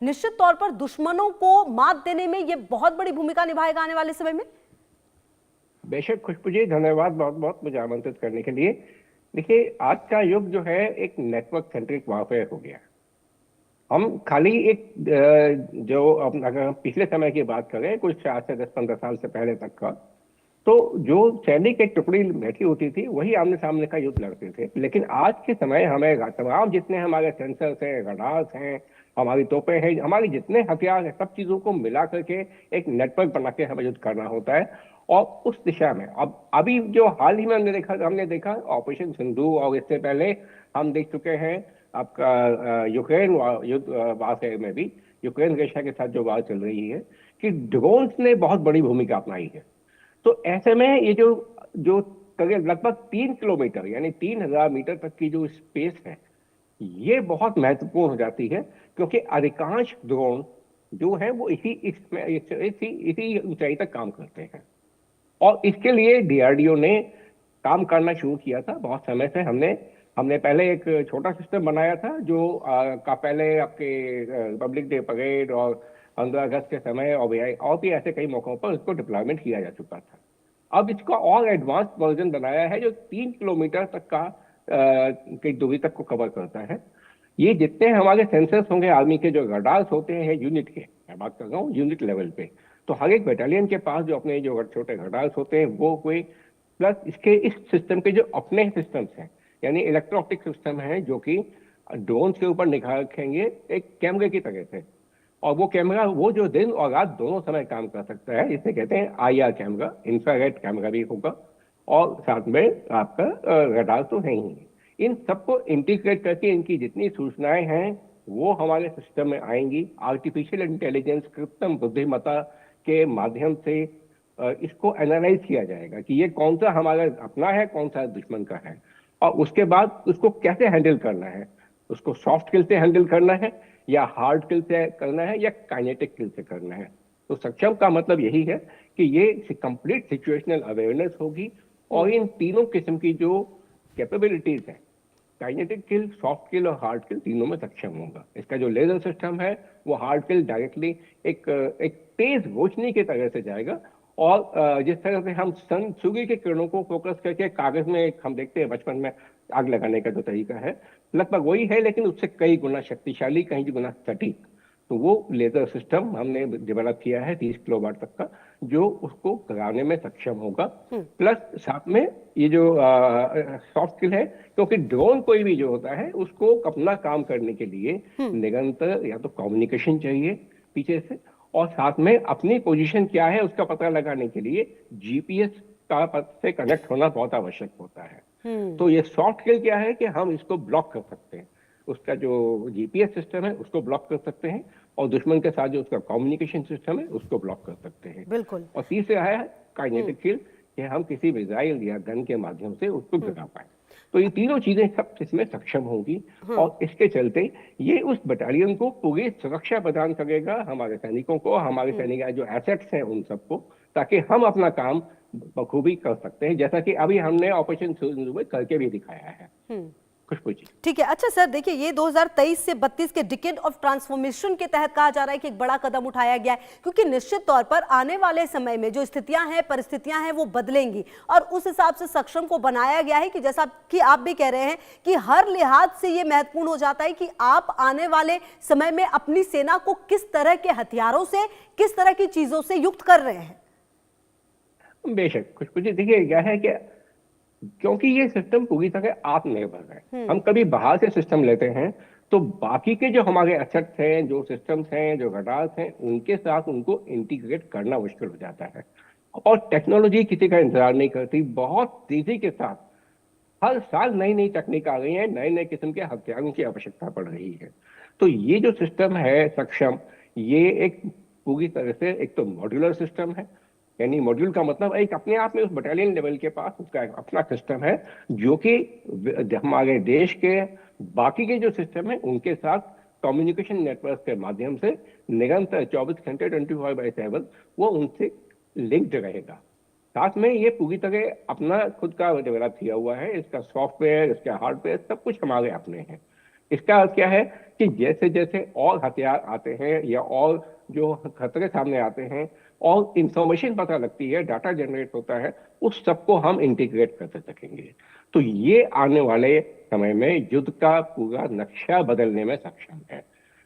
निश्चित तौर पर दुश्मनों को मात देने में ये बहुत बड़ी भूमिका निभाएगा आने वाले समय में। बेशक खुशबू जी, धन्यवाद बहुत बहुत मुझे आमंत्रित करने के लिए। देखिए, आज का युग जो है एक नेटवर्क सेंट्रिक वॉरफेयर हो गया। हम खाली एक जो अगर हम पिछले समय की बात करें, कुछ आज से 10-15 साल से पहले तक का, तो जो सैनिक एक टुकड़ी बैठी होती थी वही आमने सामने का युद्ध लड़ते थे। लेकिन आज के समय हमें तमाम जितने हमारे सेंसर्स हैं, रडार्स हैं, हमारी तोपें हैं, हमारे जितने हथियार हैं, सब चीजों को मिला करके एक नेटवर्क बना के हमें युद्ध करना होता है। और उस दिशा में अब अभी जो हाल ही में हमने देखा ऑपरेशन सिंधु, और इससे पहले हम देख चुके हैं आपका यूक्रेन युद्ध वार में भी, यूक्रेन रशिया के साथ जो वार चल रही है, कि ड्रोन्स ने बहुत बड़ी भूमिका अपनाई है। तो ऐसे में ये जो जो लगभग 3 किलोमीटर यानी 3000 मीटर तक की जो स्पेस है, ये बहुत महत्वपूर्ण हो जाती है, क्योंकि अधिकांश ड्रोन जो है वो इसी ऊंचाई तक काम करते हैं। और इसके लिए डीआरडीओ ने काम करना शुरू किया था बहुत समय से। हमने पहले एक छोटा सिस्टम बनाया था जो का पहले आपके रिपब्लिक डे परेड और 15 अगस्त के समय और भी ऐसे कई मौकों पर इसको डिप्लॉयमेंट किया जा चुका था। अब इसका और एडवांस वर्जन बनाया है जो 3 किलोमीटर तक की दूरी तक को कवर करता है। ये जितने हमारे सेंसर्स होंगे, आर्मी के जो रडार्स होते हैं यूनिट के, मैं बात कर रहा हूँ यूनिट लेवल पे, तो हर एक बटालियन के पास जो अपने जो छोटे रडार्स होते हैं वो कोई, प्लस इसके इस सिस्टम के जो अपने सिस्टम्स हैं, यानी इलेक्ट्रो-ऑप्टिक सिस्टम है, जो कि ड्रोन के ऊपर निगाह रखेंगे एक कैमरे की तरह से। और वो कैमरा वो जो दिन और रात दोनों समय काम कर सकता है, इसे कहते हैं आईआर कैमरा, इंफ्रारेड कैमरा भी होगा, और साथ में आपका रडार तो है ही। इन सबको इंटीग्रेट करके इनकी जितनी सूचनाएं हैं वो हमारे सिस्टम में आएंगी। आर्टिफिशियल इंटेलिजेंस, कृत्रिम बुद्धिमत्ता के माध्यम से इसको एनालाइज किया जाएगा कि ये कौन सा हमारा अपना है, कौन सा दुश्मन का है, और उसके बाद उसको कैसे हैंडल करना है। उसको सॉफ्ट स्किल से हैंडल करना है, या हार्ड स्किल से करना है, या काइनेटिक स्किल से करना है। तो सक्षम का मतलब यही है कि ये कंप्लीट सिचुएशनल अवेयरनेस होगी, और इन तीनों किस्म की जो कैपेबिलिटीज है, काइनेटिक स्किल, सॉफ्ट स्किल और हार्ड स्किल, तीनों में सक्षम होगा। इसका जो लेजर सिस्टम है वो हार्ड स्किल डायरेक्टली एक तेज रोशनी की तरह से जाएगा, और जिस तरह से हम सूर्य के किरणों को फोकस करके कागज में हम देखते हैं बचपन में आग लगाने का जो तरीका है, लगभग वही है, लेकिन उससे कई गुना शक्तिशाली, कई गुना सटीक। तो वो लेजर सिस्टम हमने डेवलप किया है 30 किलोवाट तक का, जो उसको कराने में सक्षम होगा। प्लस साथ में ये जो सॉफ्ट स्किल है, क्योंकि ड्रोन कोई भी जो होता है उसको अपना काम करने के लिए निरंतर या तो कम्युनिकेशन चाहिए पीछे से, और साथ में अपनी पोजीशन क्या है उसका पता लगाने के लिए जीपीएस का से कनेक्ट होना बहुत आवश्यक होता है। तो ये सॉफ्ट स्किल क्या है कि हम इसको ब्लॉक कर सकते हैं, उसका जो जीपीएस सिस्टम है उसको ब्लॉक कर सकते हैं, और दुश्मन के साथ जो उसका कम्युनिकेशन सिस्टम है उसको ब्लॉक कर सकते हैं। बिल्कुल। और तीसरा है काइनेटिक स्किल, कि हम किसी मिसाइल या गन के माध्यम से उसको गिरा पाए। तो ये तीनों चीजें सब इसमें सक्षम होंगी, और इसके चलते ये उस बटालियन को पूरी सुरक्षा प्रदान करेगा, हमारे सैनिकों को, हमारे सैनिक जो एसेट्स हैं उन सबको, ताकि हम अपना काम बखूबी कर सकते हैं, जैसा कि अभी हमने ऑपरेशन सिंधु में करके भी दिखाया है। खुशबू जी। ठीक है। अच्छा सर, देखिए ये 2023 से 32 के डिकेड ऑफ ट्रांसफॉर्मेशन के तहत कहा जा रहा है कि एक बड़ा कदम उठाया गया है, क्योंकि निश्चित तौर पर आने वाले समय में जो स्थितियां हैं, परिस्थितियां हैं, वो बदलेंगी, और उस हिसाब से सक्षम को बनाया गया है कि जैसा कि आप भी कह रहे हैं कि हर लिहाज से ये महत्वपूर्ण हो जाता है कि आप आने वाले समय में अपनी सेना को किस तरह के हथियारों से, किस तरह की चीजों से युक्त कर रहे हैं। बेशक खुशबू जी, देखिए क्या है कि क्योंकि ये सिस्टम पूरी तरह आत्मनिर्भर है, हम कभी बाहर से सिस्टम लेते हैं तो बाकी के जो हमारे एसेट्स हैं, जो सिस्टम्स हैं, जो रडार्स हैं, उनके साथ उनको इंटीग्रेट करना मुश्किल हो जाता है। और टेक्नोलॉजी किसी का इंतजार नहीं करती, बहुत तेजी के साथ हर साल नई नई तकनीक आ गई है, नए नए किस्म के हथियारों की आवश्यकता पड़ रही है। तो ये जो सिस्टम है सक्षम, ये एक पूरी तरह से एक तो मॉड्यूलर सिस्टम है, यानी मॉड्यूल का मतलब एक अपने आप में उस बटालियन लेवल के पास उसका एक अपना सिस्टम है, जो कि हमारे देश के बाकी के जो सिस्टम है उनके साथ कम्युनिकेशन नेटवर्क के माध्यम से निरंतर 24 घंटे 24/7 वो उनसे लिंक्ड रहेगा। साथ में ये पूरी तरह अपना खुद का डेवलप किया हुआ है, इसका सॉफ्टवेयर, इसका हार्डवेयर सब कुछ हमारे अपने हैं। इसका अर्थ क्या है कि जैसे जैसे और हथियार आते हैं या और जो खतरे सामने आते हैं और इंफॉर्मेशन पता लगती है, डाटा जनरेट होता है, उस सबको हम इंटीग्रेट करते सकेंगे। तो ये आने वाले समय में युद्ध का पूरा नक्शा बदलने में सक्षम है।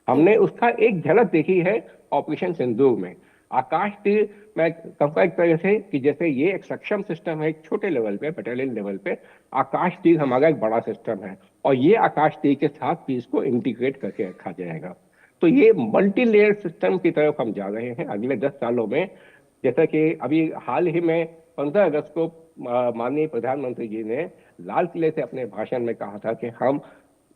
हमने उसका एक झलक देखी है ऑपरेशन सिंदूर में। आकाश तीर, मैं कहूँगा एक तरह से कि जैसे ये एक सक्षम सिस्टम है एक छोटे लेवल पे, बटालियन लेवल पे, आकाश तीर हमारा एक बड़ा सिस्टम है और ये आकाश तीर के साथ भी इसको इंटीग्रेट करके रखा जाएगा। तो ये मल्टी लेयर सिस्टम की तरफ हम जा रहे हैं अगले 10 सालों में। जैसा कि अभी हाल ही में 15 अगस्त को माननीय प्रधानमंत्री जी ने लाल किले से अपने भाषण में कहा था कि हम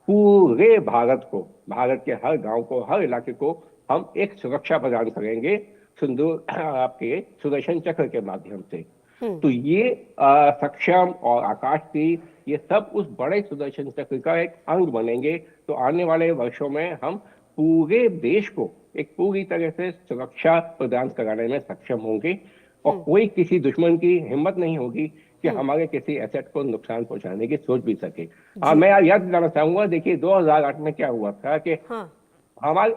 पूरे भारत को, भारत के हर गांव को, हर इलाके को हम एक सुरक्षा प्रदान करेंगे सिंदूर आपके सुदर्शन चक्र के माध्यम से। तो ये सक्षम और आकाश तीर ये सब उस बड़े सुदर्शन चक्र का एक अंग बनेंगे। तो आने वाले वर्षों में हम पूरे देश को एक पूरी तरह से सुरक्षा प्रदान कराने में सक्षम होंगे और कोई किसी दुश्मन की हिम्मत नहीं होगी कि हमारे किसी एसेट को नुकसान पहुंचाने की सोच भी सके। मैं याद दिलाना चाहूंगा, देखिए 2008 में क्या हुआ था कि हमारे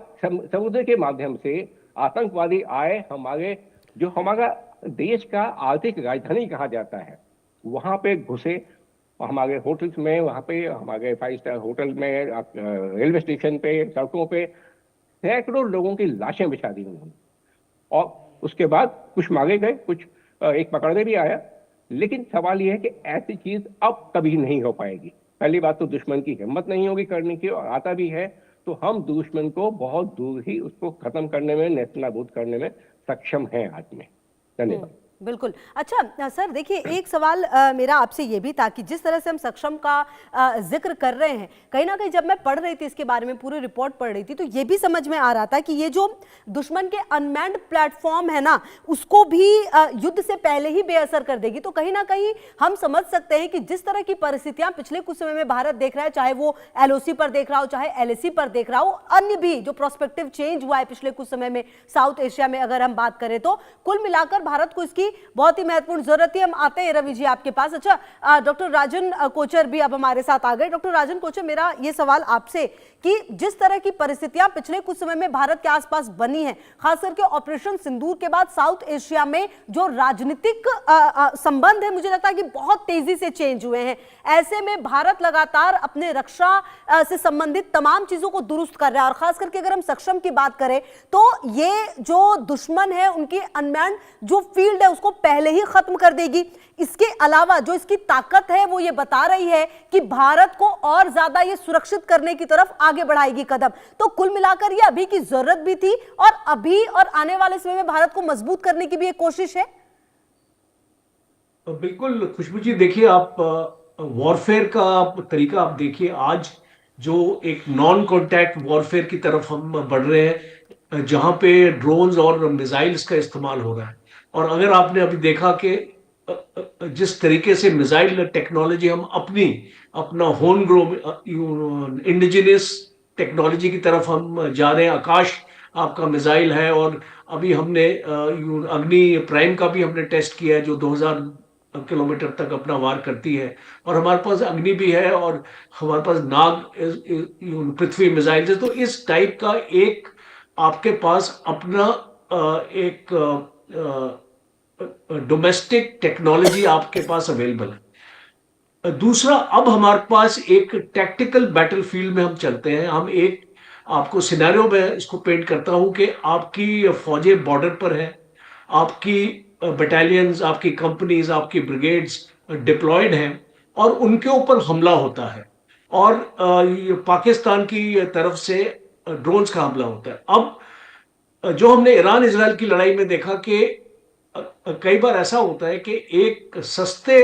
समुद्र के माध्यम से आतंकवादी आए, हमारे जो हमारा देश का आर्थिक राजधानी कहा जाता है वहां पे घुसे, हमारे होटल्स में, वहां पे हमारे 5 स्टार होटल में, रेलवे स्टेशन पे, सड़कों पे सैकड़ों लोगों की लाशें बिछा दी उन्होंने। और उसके बाद कुछ मारे गए, कुछ एक पकड़ने भी आया। लेकिन सवाल यह है कि ऐसी चीज अब कभी नहीं हो पाएगी। पहली बात तो दुश्मन की हिम्मत नहीं होगी करने की, और आता भी है तो हम दुश्मन को बहुत दूर ही उसको खत्म करने में, नेस्तनाबूद करने में सक्षम हैं आज में। धन्यवाद। बिल्कुल। अच्छा सर, देखिए एक सवाल मेरा आपसे ये भी था कि जिस तरह से हम सक्षम का जिक्र कर रहे हैं, कहीं ना कहीं जब मैं पढ़ रही थी इसके बारे में, पूरी रिपोर्ट पढ़ रही थी, तो ये भी समझ में आ रहा था कि ये जो दुश्मन के अनमैन्ड प्लेटफॉर्म है ना, उसको भी युद्ध से पहले ही बेअसर कर देगी। तो कहीं ना कहीं हम समझ सकते हैं कि जिस तरह की परिस्थितियां पिछले कुछ समय में भारत देख रहा है, चाहे वो LOC पर देख रहा हो, चाहे LAC पर देख रहा हो, अन्य भी जो प्रोस्पेक्टिव चेंज हुआ है पिछले कुछ समय में साउथ एशिया में अगर हम बात करें, तो कुल मिलाकर भारत को इसकी बहुत ही महत्वपूर्ण जरूरत है। हम आते हैं रवि जी आपके पास। अच्छा, डॉक्टर राजन कोचर भी अब हमारे साथ आ गए। डॉक्टर राजन कोचर, मेरा ये सवाल आपसे कि जिस तरह की परिस्थितियां पिछले कुछ समय में भारत के आसपास बनी हैं, खास करके ऑपरेशन सिंदूर के बाद साउथ एशिया में जो राजनीतिक संबंध है, मुझे लगता है कि बहुत तेजी से चेंज हुए हैं। ऐसे में भारत लगातार अपने रक्षा से संबंधित तमाम चीजों को दुरुस्त कर रहा है, और खास करके अगर हम सक्षम की बात करें तो ये जो दुश्मन है उनकी अनमैन्ड जो फील्ड है उसको पहले ही खत्म कर देगी। इसके अलावा जो इसकी ताकत है वो ये बता रही है कि भारत को और ज्यादा ये सुरक्षित करने की तरफ आगे बढ़ाएगी कदम। तो कुल मिलाकर ये अभी की जरूरत भी थी और अभी और आने वाले समय में भारत को मजबूत करने की भी एक कोशिश है। बिल्कुल खुशबू जी, देखिए आप वॉरफेयर का तरीका आप देखिए, आज जो एक नॉन कॉन्टैक्ट वॉरफेयर की तरफ हम बढ़ रहे हैं, जहां पे ड्रोन्स और मिसाइल्स का इस्तेमाल हो रहा है। और अगर आपने अभी देखा कि जिस तरीके से मिसाइल टेक्नोलॉजी हम अपना होम ग्रोन इंडिजिनियस टेक्नोलॉजी की तरफ हम जा रहे हैं। आकाश आपका मिसाइल है, और अभी हमने अग्नि प्राइम का भी हमने टेस्ट किया है, जो 2000 किलोमीटर तक अपना वार करती है। और हमारे पास अग्नि भी है, और हमारे पास नाग पृथ्वी मिसाइल है। तो इस टाइप का एक आपके पास अपना एक डोमेस्टिक टेक्नोलॉजी आपके पास अवेलेबल है। दूसरा, अब हमारे पास एक टैक्टिकल बैटलफील्ड में हम चलते हैं। हम एक आपको सिनेरियो में इसको पेंट करता हूं कि आपकी फौजें बॉर्डर पर है, आपकी बटालियंस, आपकी कंपनीज, आपकी ब्रिगेड्स डिप्लॉयड हैं, और उनके ऊपर हमला होता है, और पाकिस्तान की तरफ से ड्रोन्स का हमला होता है। अब जो हमने ईरान इजराइल की लड़ाई में देखा कि कई बार ऐसा होता है कि एक सस्ते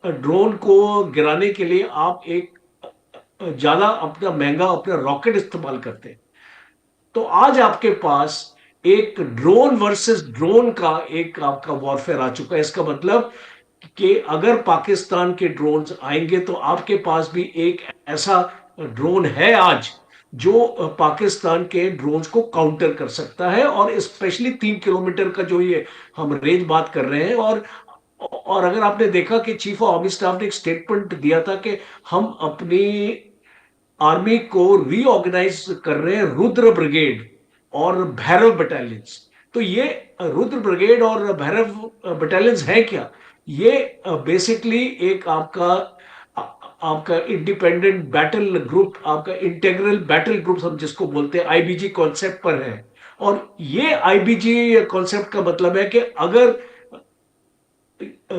ड्रोन को गिराने के लिए आप एक ज्यादा अपना महंगा अपना रॉकेट इस्तेमाल करते हैं। तो आज आपके पास एक ड्रोन वर्सेस ड्रोन का एक आपका वॉरफेयर आ चुका है। इसका मतलब कि अगर पाकिस्तान के ड्रोन्स आएंगे तो आपके पास भी एक ऐसा ड्रोन है आज जो पाकिस्तान के ड्रोन्स को काउंटर कर सकता है। और स्पेशली 3 किलोमीटर का जो ये हम रेंज बात कर रहे हैं, और अगर आपने देखा कि चीफ ऑफ आर्मी स्टाफ ने एक स्टेटमेंट दिया था कि हम अपनी आर्मी को रीऑर्गेनाइज कर रहे हैं रुद्र ब्रिगेड और भैरव बटालियंस। तो ये रुद्र ब्रिगेड और भैरव बटालियंस है क्या? ये बेसिकली एक आपका इंडिपेंडेंट बैटल ग्रुप, आपका इंटेग्रल बैटल ग्रुप हम जिसको बोलते हैं, आईबीजी कॉन्सेप्ट पर है। और ये आईबीजी कॉन्सेप्ट का मतलब है कि अगर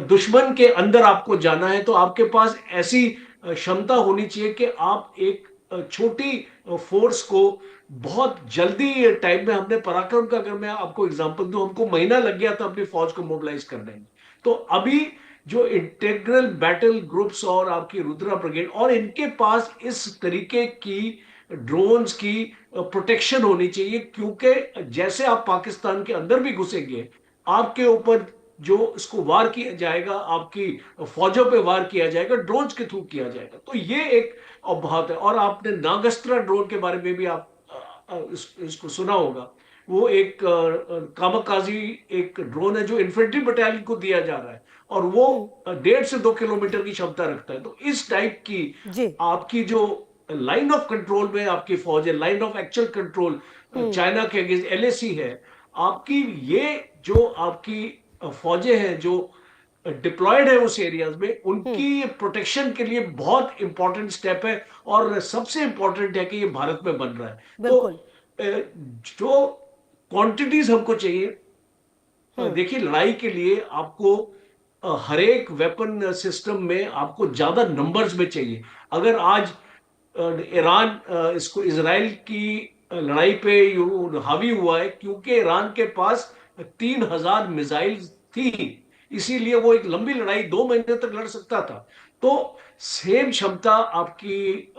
दुश्मन के अंदर आपको जाना है तो आपके पास ऐसी क्षमता होनी चाहिए कि आप एक छोटी फोर्स को बहुत जल्दी टाइम में, हमने पराक्रम का अगर मैं आपको एग्जांपल दूं, हमको महीना लग गया था अपनी फौज को मोबिलाइज करने में। तो अभी जो इंटेग्रल बैटल ग्रुप्स और आपकी रुद्रा ब्रिगेड, और इनके पास इस तरीके की ड्रोन्स की प्रोटेक्शन होनी चाहिए, क्योंकि जैसे आप पाकिस्तान के अंदर भी घुसेंगे, आपके ऊपर जो इसको वार किया जाएगा, आपकी फौजों पे वार किया जाएगा, ड्रोन्स के थ्रू किया जाएगा। तो ये एक बहुत है। और आपने नागस्त्रा ड्रोन के बारे में भी आप इसको सुना होगा। वो एक कामाकाजी एक ड्रोन है जो इन्फेंट्री बटालियन को दिया जा रहा है, और वो 1.5 से 2 किलोमीटर की क्षमता रखता है। तो इस टाइप की जी। आपकी जो लाइन ऑफ कंट्रोल में आपकी फौज है, line of actual control China के अगेंस्ट एलएसी है आपकी, ये जो आपकी फौजें हैं जो डिप्लॉयड है उस एरियाज में, उनकी प्रोटेक्शन के लिए बहुत इंपॉर्टेंट स्टेप है। और सबसे इंपॉर्टेंट है कि ये भारत में बन रहा है। तो बिल्कुल। जो क्वांटिटीज हमको चाहिए, देखिए लड़ाई के लिए आपको हर एक वेपन सिस्टम में आपको ज्यादा नंबर्स में चाहिए। अगर आज ईरान इसको इजराइल की लड़ाई पे हावी हुआ है क्योंकि ईरान के पास 3,000 मिसाइल थी, इसीलिए वो एक लंबी लड़ाई 2 महीने तक लड़ सकता था। तो सेम क्षमता आपकी